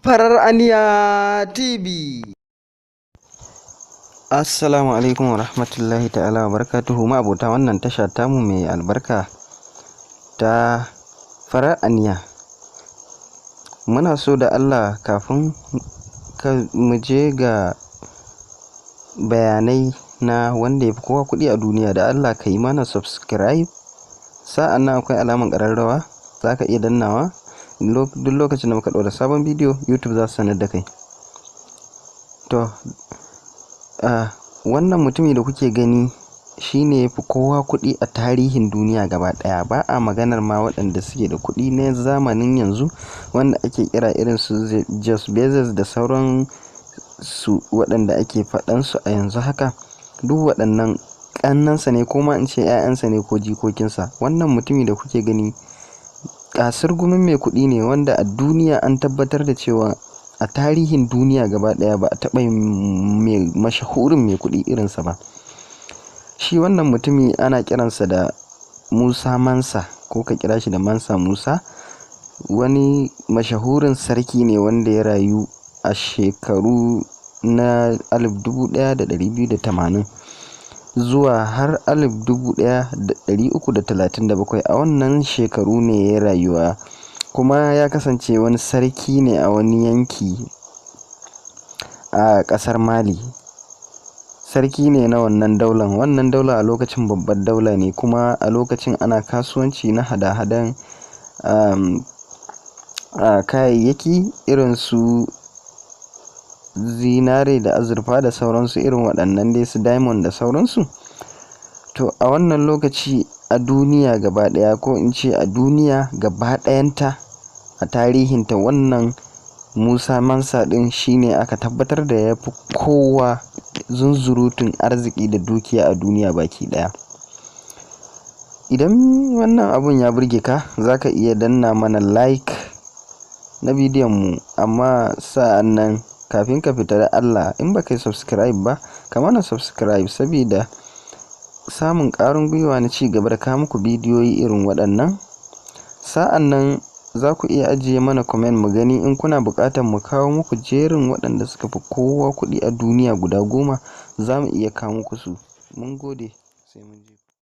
Farar Aniya TV. Assalamu alaikum wa rahmatullahi ta'ala wa barakatuhu, ma abota wannan tasha tamu mai albarka ta Farar Aniya. Muna so da Allah kafin mu je ga bayanai na wanda ya fi kowa kuɗi a duniya, da Allah ka yi mana subscribe, sa'an nan akwai alamar ƙararrawa za ka iya dannawa. Duk lokacin da muka ɗora sabon bidiyo YouTube za su sanar da kai. To wannan mutumi da kuke gani shine yafi kowa kuɗi a tarihin duniya gaba ɗaya. Ba a maganar ma waɗanda suke da kuɗi na zamanin yanzu wanda ake kira irin su Jeff Bezos da sauran su waɗanda ake faɗan su a yanzu haka. Duk waɗannan ƙannansa ne ko ma in ce 'ya'yansa ne ko jikokinsa. Wannan mutumi da kuke gani kasar gumin mai kuɗi ne wanda a duniya an tabbatar da cewa a tarihin duniya gaba ɗaya ba a taɓa yin mashahurin mai kuɗi irinsa ba. Shi wannan mutumi ana kiransa da Musa Mansa, ko ka kira shi da Mansa Musa. Wani mashahurin sarki ne wanda ya rayu a shekaru na 1280 zuwa har 1337. A wannan shekaru ne ya rayuwa, kuma ya kasance wani sarki ne a wani yanki a ƙasar Mali. Sarki ne na wannan daular. Wannan daula a lokacin babbar daula ne, kuma a lokacin ana kasuwanci na hada-hadan kayayyaki irin su zinare da azurfa da sauransu, irin waɗannan dai su diamond da sauransu. To a wannan lokaci a duniya gaba ɗaya, ko in ce a duniya gaba ɗayanta a tarihinta, wannan Musa Mansa ɗin shine aka tabbatar da ya fi kowa zunzurutun arziki da dukiya a duniya baki ɗaya. Idan wannan abun ya burge ka, za ka iya danna mana like na bidiyon mu, amma sa'an nan kafin ka fita da Allah, in ba kai subscribe ba, ka mana subscribe saboda samun ƙarin gwiwa na ci gaba da kawo muku bidiyoyi irin waɗannan. Sa'an nan za ku iya ajiye mana comment mu gani in kuna buƙatar mu kawo muku jerin waɗanda suka fi kowa kuɗi a duniya guda 10, za mu iya kawo muku su. Mun gode, sai mun je.